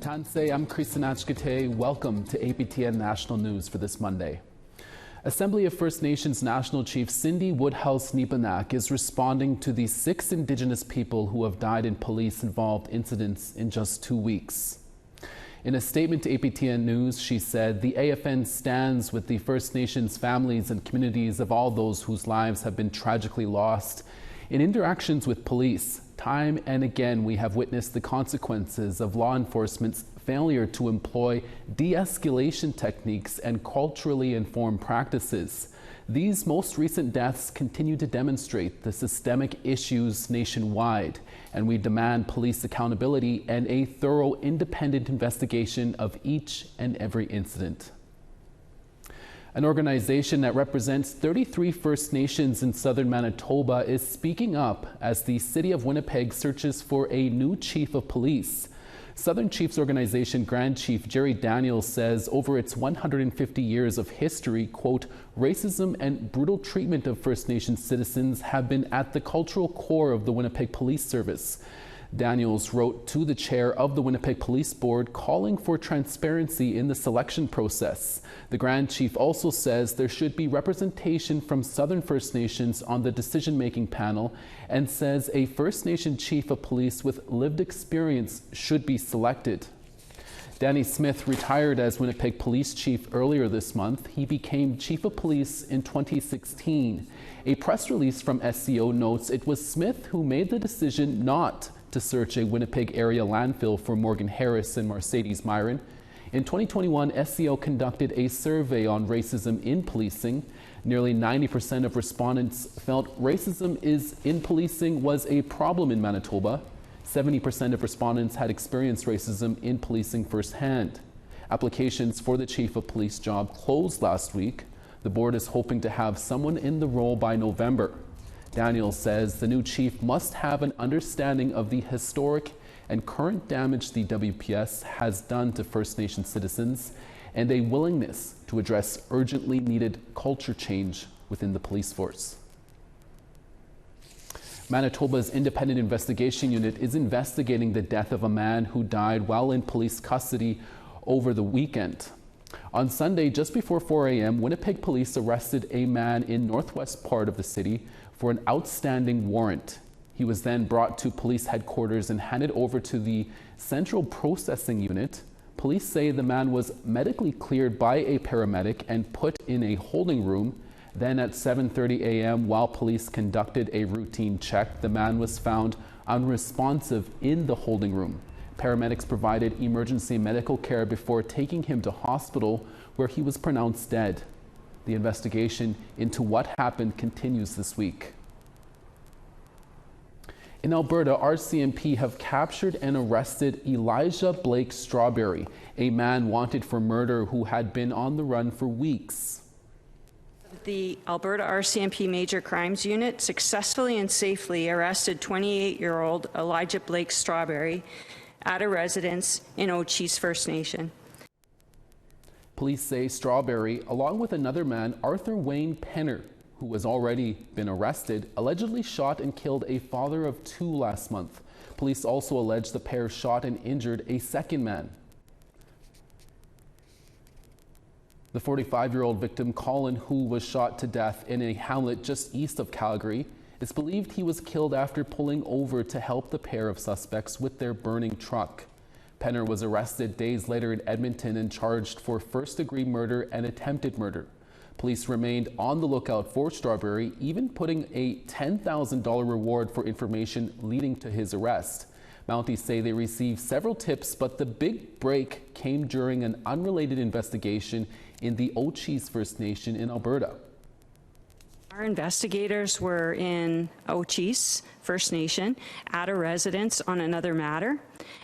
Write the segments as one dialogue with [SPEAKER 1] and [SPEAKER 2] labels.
[SPEAKER 1] Tansei, I'm Creeson Agecoutay. Welcome to APTN National News for this Monday. Assembly of First Nations National Chief Cindy Woodhouse-Neepanak is responding to the 6 Indigenous people who have died in police-involved incidents in just 2 weeks. In a statement to APTN News, she said, "The AFN stands with the First Nations families and communities of all those whose lives have been tragically lost in interactions with police. Time and again, we have witnessed the consequences of law enforcement's failure to employ de-escalation techniques and culturally informed practices. These most recent deaths continue to demonstrate the systemic issues nationwide, and we demand police accountability and a thorough independent investigation of each and every incident." An organization that represents 33 First Nations in southern Manitoba is speaking up as the city of Winnipeg searches for a new chief of police. Southern Chiefs Organization Grand Chief Jerry Daniels says over its 150 years of history, quote, "racism and brutal treatment of First Nations citizens have been at the cultural core of the Winnipeg Police Service." Daniels wrote to the chair of the Winnipeg Police Board calling for transparency in the selection process. The Grand Chief also says there should be representation from Southern First Nations on the decision-making panel and says a First Nation chief of police with lived experience should be selected. Danny Smith retired as Winnipeg Police Chief earlier this month. He became Chief of Police in 2016. A press release from SCO notes it was Smith who made the decision not to search a Winnipeg area landfill for Morgan Harris and Mercedes Myron. In 2021, SCO conducted a survey on racism in policing. Nearly 90% of respondents felt racism in policing was a problem in Manitoba. 70% of respondents had experienced racism in policing firsthand. Applications for the Chief of Police job closed last week. The board is hoping to have someone in the role by November. Daniel says the new chief must have an understanding of the historic and current damage the WPS has done to First Nation citizens and a willingness to address urgently needed culture change within the police force. Manitoba's Independent Investigation Unit is investigating the death of a man who died while in police custody over the weekend. On Sunday, just before 4 a.m., Winnipeg police arrested a man in northwest part of the city for an outstanding warrant. He was then brought to police headquarters and handed over to the Central Processing Unit. Police say the man was medically cleared by a paramedic and put in a holding room. Then at 7:30 a.m., while police conducted a routine check, the man was found unresponsive in the holding room. Paramedics provided emergency medical care before taking him to hospital, where he was pronounced dead. The investigation into what happened continues this week. In Alberta, RCMP have captured and arrested Elijah Blake Strawberry, a man wanted for murder who had been on the run for weeks.
[SPEAKER 2] The Alberta RCMP Major Crimes Unit successfully and safely arrested 28-year-old Elijah Blake Strawberry at a residence in Ochis First Nation.
[SPEAKER 1] Police say Strawberry, along with another man, Arthur Wayne Penner, who has already been arrested, allegedly shot and killed a father of 2 last month. Police also allege the pair shot and injured a second man. The 45-year-old victim, Colin, who was shot to death in a hamlet just east of Calgary, it's believed he was killed after pulling over to help the pair of suspects with their burning truck. Penner was arrested days later in Edmonton and charged for first-degree murder and attempted murder. Police remained on the lookout for Strawberry, even putting a $10,000 reward for information leading to his arrest. Mounties say they received several tips, but the big break came during an unrelated investigation in the Ochis First Nation in Alberta.
[SPEAKER 2] Our investigators were in Ochis First Nation at a residence on another matter,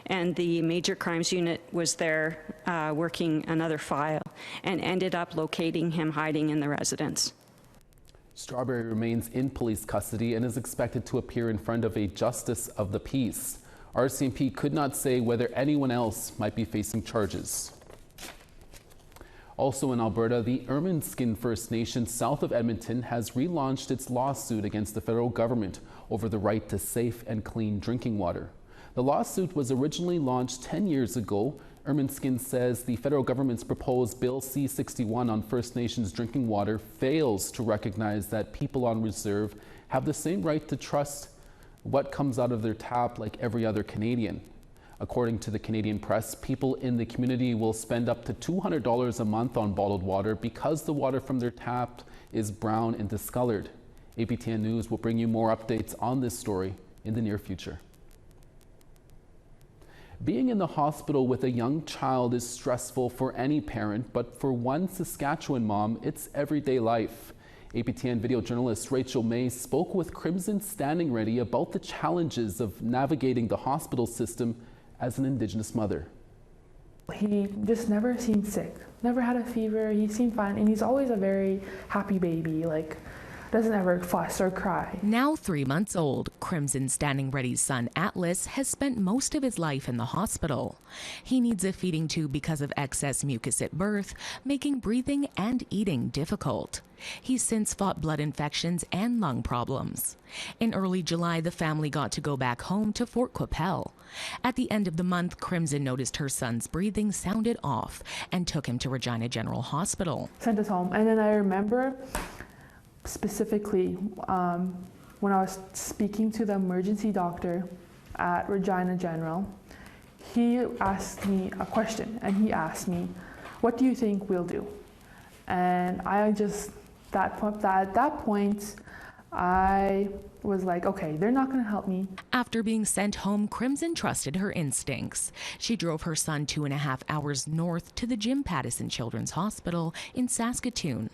[SPEAKER 2] and the Major Crimes Unit was there working another file and ended up locating him hiding in the residence.
[SPEAKER 1] Strawberry remains in police custody and is expected to appear in front of a justice of the peace. RCMP could not say whether anyone else might be facing charges. Also in Alberta, the Ermineskin First Nation south of Edmonton has relaunched its lawsuit against the federal government over the right to safe and clean drinking water. The lawsuit was originally launched 10 years ago Ermineskin says the federal government's proposed Bill C-61 on First Nations drinking water fails to recognize that people on reserve have the same right to trust what comes out of their tap like every other Canadian. According to the Canadian Press, people in the community will spend up to $200 a month on bottled water because the water from their tap is brown and discolored. APTN News will bring you more updates on this story in the near future. Being in the hospital with a young child is stressful for any parent, but for one Saskatchewan mom, it's everyday life. APTN video journalist Rachel May spoke with Creeson Standing Ready about the challenges of navigating the hospital system as an Indigenous mother.
[SPEAKER 3] He just never seemed sick, never had a fever, he seemed fine, and he's always a very happy baby, like doesn't ever fuss or cry.
[SPEAKER 4] Now 3 months old, Creeson Standing Ready's son Atlas has spent most of his life in the hospital. He needs a feeding tube because of excess mucus at birth, making breathing and eating difficult. He's since fought blood infections and lung problems. In early July, the family got to go back home to Fort Qu'Appelle. At the end of the month, Creeson noticed her son's breathing sounded off and took him to Regina General Hospital.
[SPEAKER 3] Sent us home, and then I remember specifically when I was speaking to the emergency doctor at Regina General, he asked me a question, and he asked me, "What do you think we'll do?" And I just, at that point, I was like, okay, they're not going to help me.
[SPEAKER 4] After being sent home, Creeson trusted her instincts. She drove her son 2.5 hours north to the Jim Pattison Children's Hospital in Saskatoon.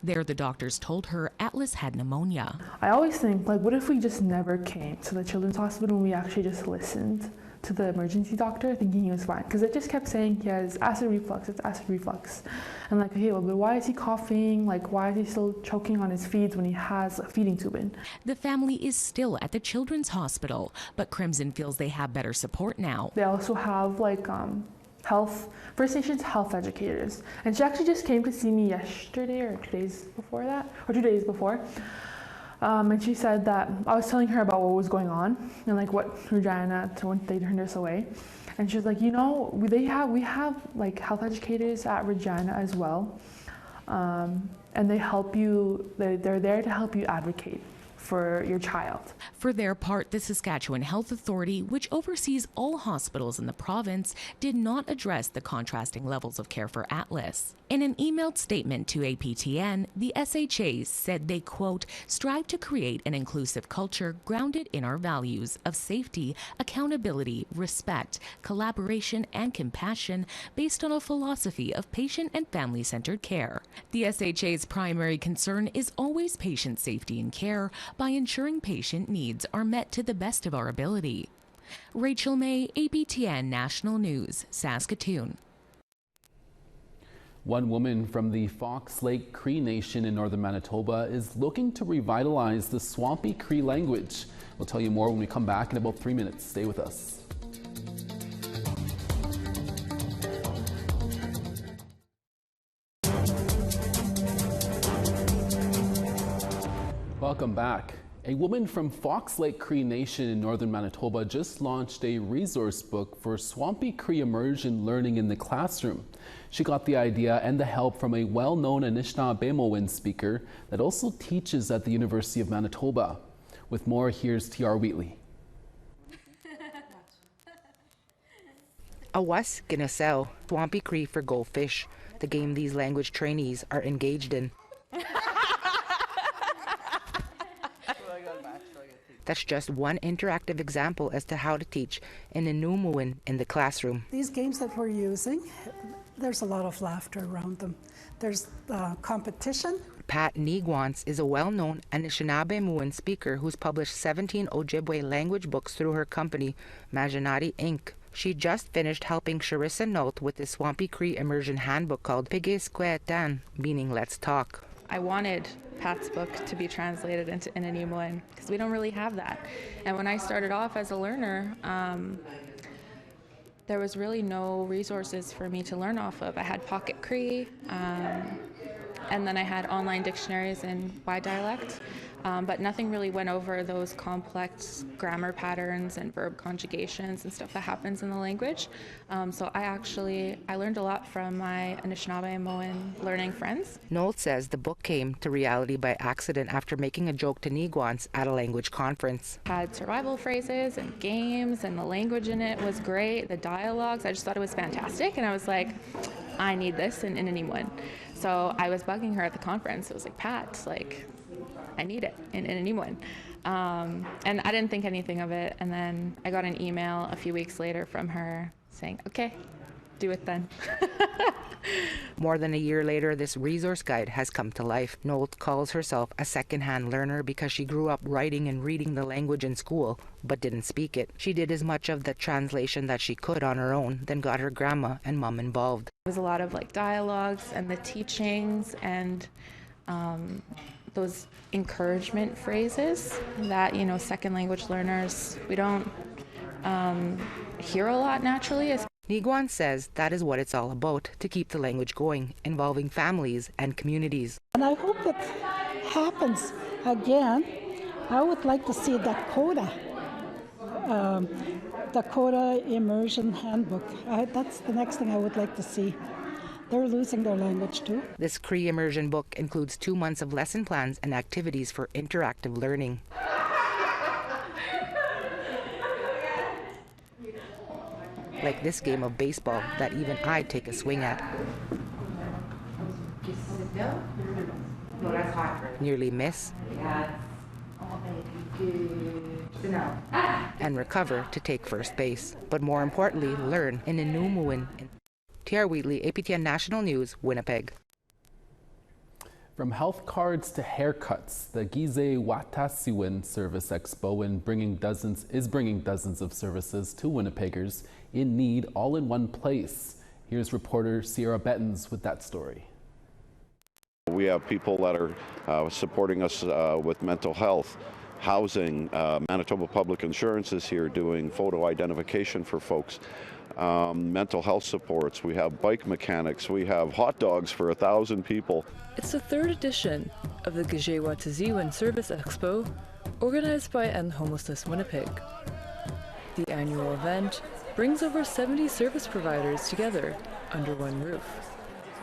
[SPEAKER 4] There, the doctors told her Atlas had pneumonia.
[SPEAKER 3] I always think, like, what if we just never came to the Children's Hospital and we actually just listened to the emergency doctor thinking he was fine? Because it just kept saying he has acid reflux, it's acid reflux. And like, okay, well, but why is he coughing? Like, why is he still choking on his feeds when he has a feeding tube in?
[SPEAKER 4] The family is still at the Children's Hospital, but Creeson feels they have better support now.
[SPEAKER 3] They also have like First Nations health educators. And she actually just came to see me yesterday or 2 days before that, or 2 days before. And she said that I was telling her about what was going on and like what Regina, when they turned us away. And she was like, you know, we have like health educators at Regina as well. And they help you, they're there to help you advocate for your child.
[SPEAKER 4] For their part, the Saskatchewan Health Authority, which oversees all hospitals in the province, did not address the contrasting levels of care for Atlas. In an emailed statement to APTN, the SHAs said they, quote, strive to create an inclusive culture grounded in our values of safety, accountability, respect, collaboration, and compassion based on a philosophy of patient and family-centered care. The SHA's primary concern is always patient safety and care by ensuring patient needs are met to the best of our ability. Rachel May, APTN National News, Saskatoon.
[SPEAKER 1] One woman from the Fox Lake Cree Nation in northern Manitoba is looking to revitalize the Swampy Cree language. We'll tell you more when we come back in about 3 minutes. Stay with us. Welcome back. A woman from Fox Lake Cree Nation in northern Manitoba just launched a resource book for Swampy Cree immersion learning in the classroom. She got the idea and the help from a well-known Anishinaabe speaker that also teaches at the University of Manitoba. With more, here's T.R. Wheatley.
[SPEAKER 5] Awas ginasel, Swampy Cree for goldfish, the game these language trainees are engaged in. That's just one interactive example as to how to teach in Inuumuin in the classroom.
[SPEAKER 6] These games that we're using, there's a lot of laughter around them. There's competition.
[SPEAKER 5] Pat Nigwans is a well-known Anishinaabe speaker who's published 17 Ojibwe language books through her company, Majanati Inc. She just finished helping Charissa Nolt with the Swampy Cree immersion handbook called Agecoutay, meaning Let's Talk.
[SPEAKER 7] I wanted Pat's book to be translated into Inuumuin because we don't really have that. And when I started off as a learner, there was really no resources for me to learn off of. I had Pocket Cree, and then I had online dictionaries in Y dialect. but nothing really went over those complex grammar patterns and verb conjugations and stuff that happens in the language. So I learned a lot from my Anishinaabe learning friends.
[SPEAKER 5] Nolt says the book came to reality by accident after making a joke to Gizwatns at a language conference.
[SPEAKER 7] Had survival phrases and games, and the language in it was great. The dialogues, I just thought it was fantastic, and I was like, I need this in Ininimuin. So I was bugging her at the conference. It was like, Pat, like, I need it in Ininimuin. And I didn't think anything of it. And then I got an email a few weeks later from her saying, okay, do it then.
[SPEAKER 5] More than a year later, this resource guide has come to life. Nolt calls herself a second-hand learner because she grew up writing and reading the language in school, but didn't speak it. She did as much of the translation that she could on her own, then got her grandma and mom involved.
[SPEAKER 7] It was a lot of like dialogues and the teachings and those encouragement phrases that, second language learners, we don't hear a lot naturally.
[SPEAKER 5] Gizwatn says that is what it's all about, to keep the language going, involving families and communities.
[SPEAKER 6] And I hope it happens again. I would like to see Dakota Immersion Handbook. That's the next thing I would like to see. They're losing their language too.
[SPEAKER 5] This Cree immersion book includes 2 months of lesson plans and activities for interactive learning. Like this game of baseball that even I take a swing at. Nearly miss. And recover to take first base. But more importantly, learn in Ininimuin. T.R. Wheatley, APTN National News, Winnipeg.
[SPEAKER 1] From health cards to haircuts, the Gizwatn Service Expo is bringing dozens of services to Winnipeggers in need all in one place. Here's reporter Sierra Bettens with that story.
[SPEAKER 8] We have people that are supporting us with mental health, housing. Manitoba Public Insurance is here doing photo identification for folks. Mental health supports. We have bike mechanics. We have hot dogs for 1,000 people.
[SPEAKER 9] It's the 3rd edition of the Gizwatn Service Expo, organized by End Homelessness Winnipeg. The annual event brings over 70 service providers together under one roof.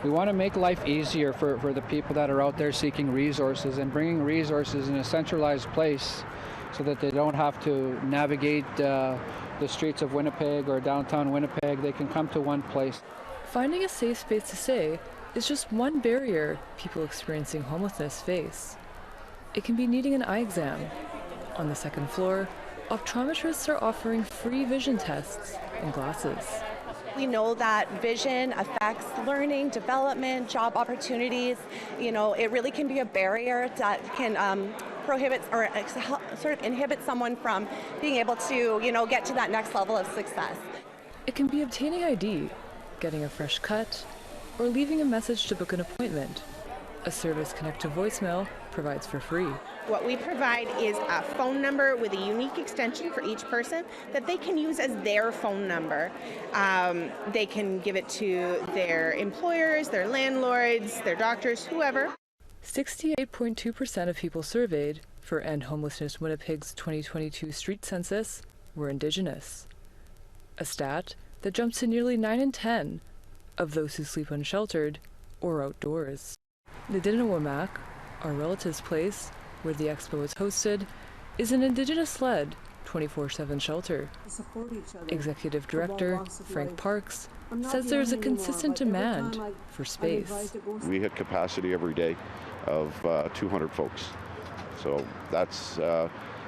[SPEAKER 10] We want to make life easier for the people that are out there seeking resources, and bringing resources in a centralized place so that they don't have to navigate the streets of Winnipeg or downtown Winnipeg. They can come to one place.
[SPEAKER 9] Finding a safe space to stay is just one barrier people experiencing homelessness face. It can be needing an eye exam. On the 2nd floor, optometrists are offering free vision tests and glasses.
[SPEAKER 11] We know that vision affects learning, development, job opportunities. It really can be a barrier that can prohibit or sort of inhibit someone from being able to, get to that next level of success.
[SPEAKER 9] It can be obtaining ID, getting a fresh cut, or leaving a message to book an appointment. A service Connect to Voicemail provides for free.
[SPEAKER 12] What we provide is a phone number with a unique extension for each person that they can use as their phone number. They can give it to their employers, their landlords, their doctors, whoever.
[SPEAKER 9] 68.2% of people surveyed for End Homelessness Winnipeg's 2022 street census were Indigenous, a stat that jumps to nearly 9 in 10 of those who sleep unsheltered or outdoors. The Dinawamak, our relative's place, where the expo is hosted, is an Indigenous-led 24/7 shelter. Executive Director Frank Parks says there is a consistent demand for space.
[SPEAKER 8] We hit capacity every day of 200 folks. So that's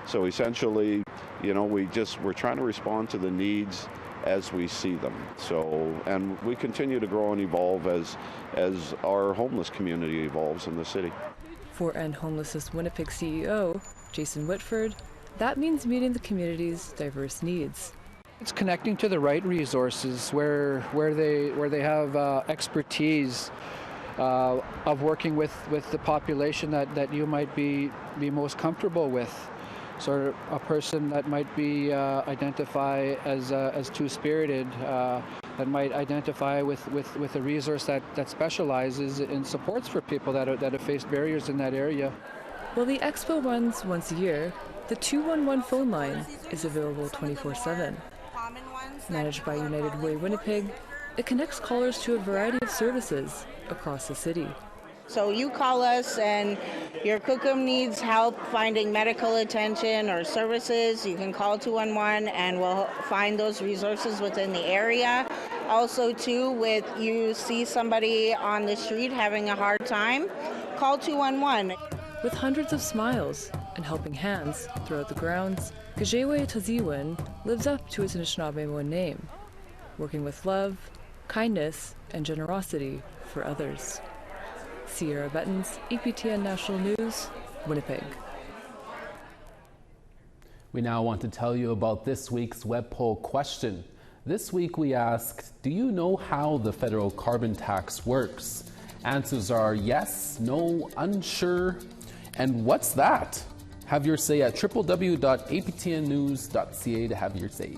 [SPEAKER 8] so essentially, we're trying to respond to the needs as we see them. So, and we continue to grow and evolve as our homeless community evolves in the city.
[SPEAKER 9] For End Homelessness Winnipeg CEO Jason Whitford, that means meeting the community's diverse needs.
[SPEAKER 10] It's connecting to the right resources where they have expertise of working with the population that you might be most comfortable with. Sort of a person that might be identify as two-spirited, that might identify with a resource that specializes in supports for people that have faced barriers in that area.
[SPEAKER 9] While the Expo runs once a year, the 211 phone line is available 24/7. Managed by United Way Winnipeg, it connects callers to a variety of services across the city.
[SPEAKER 13] So you call us and your cookum needs help finding medical attention or services, you can call 211 and we'll find those resources within the area. Also too, with you see somebody on the street having a hard time, call 211.
[SPEAKER 9] With hundreds of smiles and helping hands throughout the grounds, Gizwatn lives up to its Anishinaabe name, working with love, kindness, and generosity for others. Sierra Bettens, APTN National News, Winnipeg.
[SPEAKER 1] We now want to tell you about this week's web poll question. This week we asked, do you know how the federal carbon tax works? Answers are yes, no, unsure, and what's that? Have your say at www.aptnnews.ca to have your say.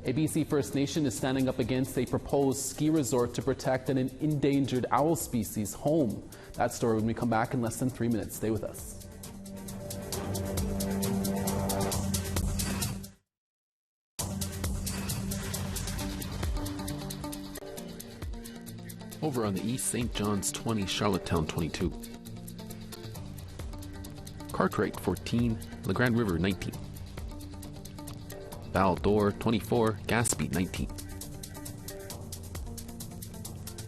[SPEAKER 1] A BC First Nation is standing up against a proposed ski resort to protect an endangered owl species home. That story when we come back in less than 3 minutes. Stay with us.
[SPEAKER 14] Over on the east, St. John's 20, Charlottetown 22. Cartwright 14, La Grande River 19. Val-d'Or 24, Gaspé 19.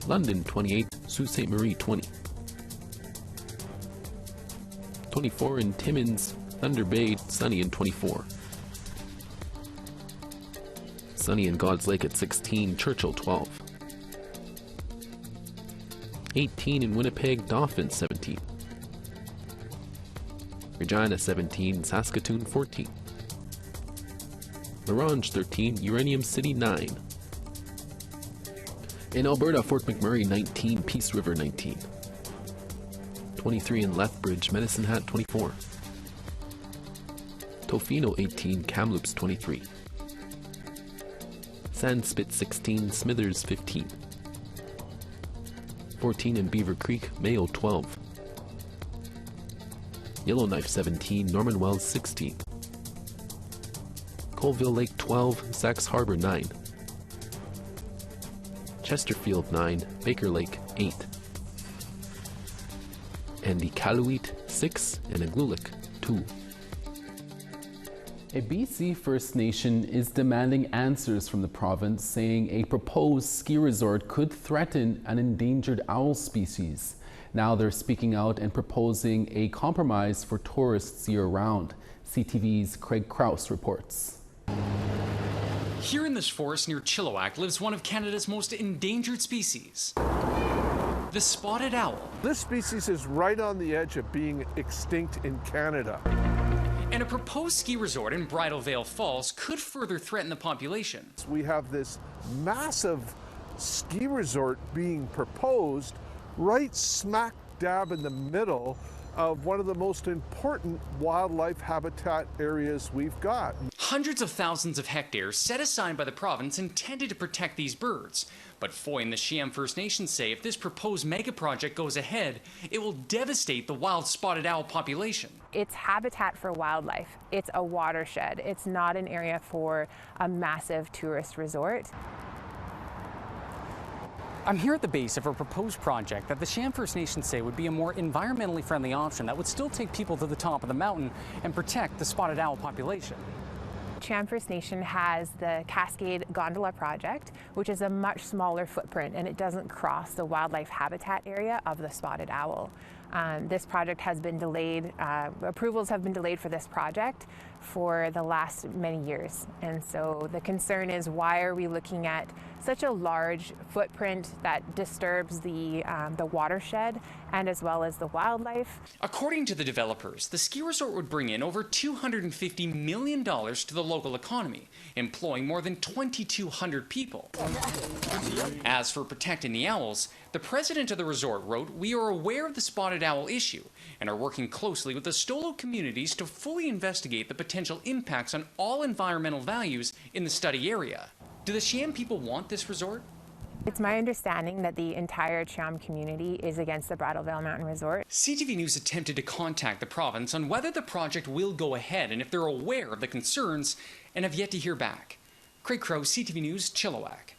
[SPEAKER 14] London 28, Sault Ste. Marie 20. 24 in Timmins, Thunder Bay, sunny and 24. Sunny in God's Lake at 16, Churchill 12. 18 in Winnipeg, Dauphin 17. Regina 17, Saskatoon 14. Larange 13, Uranium City 9. In Alberta, Fort McMurray 19, Peace River 19. 23 in Lethbridge, Medicine Hat 24. Tofino 18, Kamloops 23. Sandspit 16, Smithers 15. 14 in Beaver Creek, Mayo 12. Yellowknife 17, Norman Wells 16. Colville Lake 12, Sachs Harbor 9. Chesterfield 9, Baker Lake 8. And Iqaluit 6 and Iqaluit 2.
[SPEAKER 1] A BC First Nation is demanding answers from the province, saying a proposed ski resort could threaten an endangered owl species. Now they're speaking out and proposing a compromise for tourists year-round. CTV's Craig Krause reports.
[SPEAKER 15] Here in this forest near Chilliwack lives one of Canada's most endangered species, the spotted owl.
[SPEAKER 16] This species is right on the edge of being extinct in Canada.
[SPEAKER 15] And a proposed ski resort in Bridal Veil Falls could further threaten the population.
[SPEAKER 16] We have this massive ski resort being proposed right smack dab in the middle of one of the most important wildlife habitat areas we've got.
[SPEAKER 15] Hundreds of thousands of hectares set aside by the province intended to protect these birds. But Foy and the Siam First Nations say if this proposed mega project goes ahead, it will devastate the wild spotted owl population.
[SPEAKER 17] It's habitat for wildlife. It's a watershed. It's not an area for a massive tourist resort.
[SPEAKER 15] I'm here at the base of a proposed project that the Siam First Nations say would be a more environmentally friendly option that would still take people to the top of the mountain and protect the spotted owl population.
[SPEAKER 17] Siam First Nation has the Cascade Gondola project, which is a much smaller footprint and it doesn't cross the wildlife habitat area of the spotted owl. This project has been delayed, approvals have been delayed for this project for the last many years. And so the concern is, why are we looking at such a large footprint that disturbs the watershed and as well as the wildlife?
[SPEAKER 15] According to the developers, the ski resort would bring in over $250 million to the local economy, employing more than 2,200 people. As for protecting the owls, the president of the resort wrote, "We are aware of the spotted owl issue and are working closely with the Stolo communities to fully investigate the potential impacts on all environmental values in the study area." Do the Siam people want this resort?
[SPEAKER 17] It's my understanding that the entire Cham community is against the Brattleville Mountain Resort.
[SPEAKER 15] CTV News attempted to contact the province on whether the project will go ahead and if they're aware of the concerns, and have yet to hear back. Craig Crow, CTV News, Chilliwack.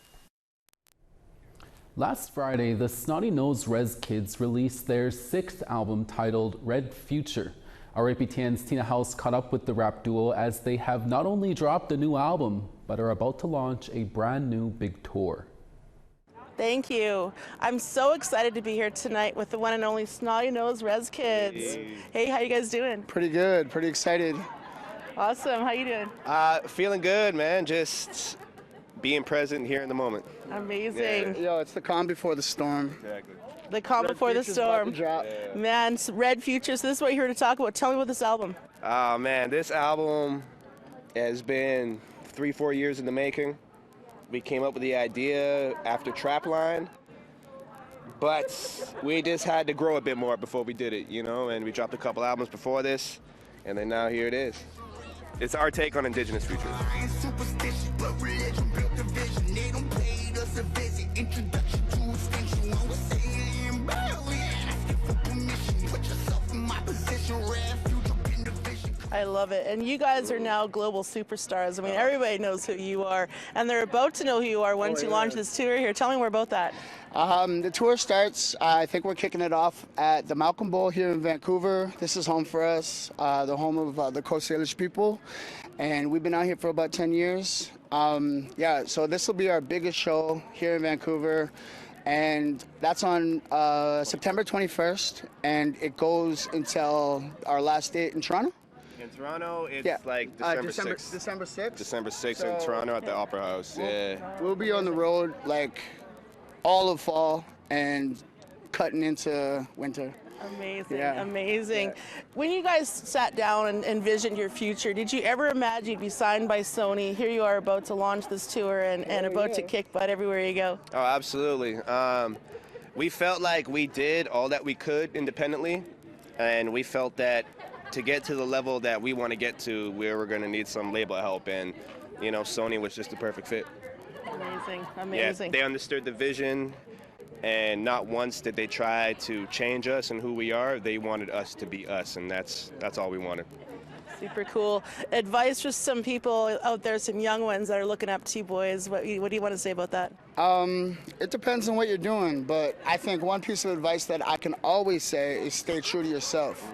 [SPEAKER 1] Last Friday, the Snotty Nose Res Kids released their 6th album titled Red Future. Our APTN's Tina House caught up with the rap duo as they have not only dropped a new album, but are about to launch a brand new big tour.
[SPEAKER 18] Thank you. I'm so excited to be here tonight with the one and only Snotty Nose Res Kids. Hey, how you guys doing?
[SPEAKER 19] Pretty good, pretty excited.
[SPEAKER 18] Awesome, how you doing?
[SPEAKER 19] Feeling good, man. Just being present here in the moment.
[SPEAKER 18] Amazing.
[SPEAKER 19] Yeah. Yo, it's the calm before the storm.
[SPEAKER 18] Exactly. The calm before the storm. Man, Red Future, so this is what you're here to talk about. Tell me about this album.
[SPEAKER 19] Oh, man, this album has been 3-4 years in the making. We came up with the idea after Trapline, but we just had to grow a bit more before we did it, you know, and we dropped a couple albums before this, and then now here it is. It's our take on Indigenous futures.
[SPEAKER 18] I love it. And you guys are now global superstars. I mean, everybody knows who you are, and they're about to know who you are once you launch this tour here. Tell me more about that.
[SPEAKER 19] The tour starts, I think we're kicking it off at the Malcolm Bowl here in Vancouver. This is home for us, the home of the Coast Salish people, and we've been out here for about 10 years. Yeah, so this will be our biggest show here in Vancouver, and that's on September 21st, and it goes until our last date in Toronto.
[SPEAKER 20] In Toronto, it's like December 6th.
[SPEAKER 19] December 6th?
[SPEAKER 20] December 6th in Toronto at the Opera House,
[SPEAKER 19] We'll be on the road like all of fall and cutting into winter.
[SPEAKER 18] Amazing, amazing. Yeah. When you guys sat down and envisioned your future, did you ever imagine you'd be signed by Sony? Here you are about to launch this tour and about to kick butt everywhere you go.
[SPEAKER 20] Oh, absolutely. We felt like we did all that we could independently, and we felt that to get to the level that we want to get to, we were going to need some label help, and you know, Sony was just the perfect fit.
[SPEAKER 18] Amazing, amazing.
[SPEAKER 20] Yeah, they understood the vision, and not once did they try to change us and who we are. They wanted us to be us, and that's all we wanted.
[SPEAKER 18] Super cool. Advice for some people out there, some young ones that are looking up to you boys. What do you want to say about that?
[SPEAKER 19] It depends on what you're doing, but I think one piece of advice that I can always say is stay true to yourself.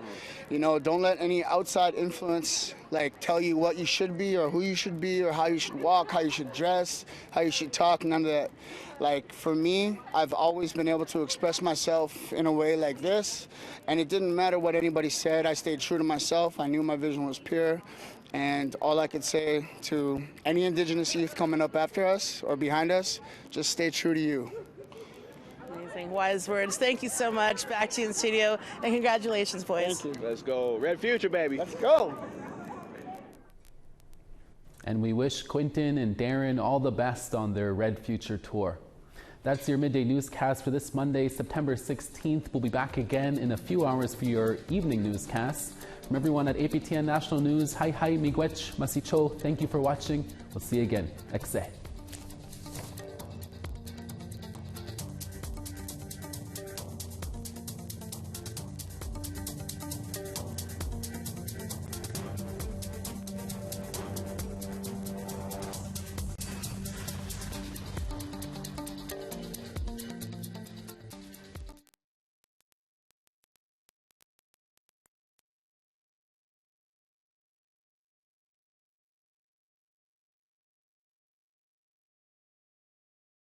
[SPEAKER 19] You know, don't let any outside influence like tell you what you should be or who you should be or how you should walk, how you should dress, how you should talk, none of that. Like for me, I've always been able to express myself in a way like this, and it didn't matter what anybody said. I stayed true to myself. I knew my vision was pure, and all I could say to any Indigenous youth coming up after us or behind us, just stay true to you.
[SPEAKER 18] Amazing, wise words. Thank you so much. Back to you in the studio, and congratulations, boys.
[SPEAKER 20] Thank you. Let's go. Red Future, baby.
[SPEAKER 19] Let's go.
[SPEAKER 1] And we wish Quentin and Darren all the best on their Red Future tour. That's your midday newscast for this Monday, September 16th. We'll be back again in a few hours for your evening newscast. From everyone at APTN National News, hi miigwech, masicho. Thank you for watching. We'll see you again. Exe.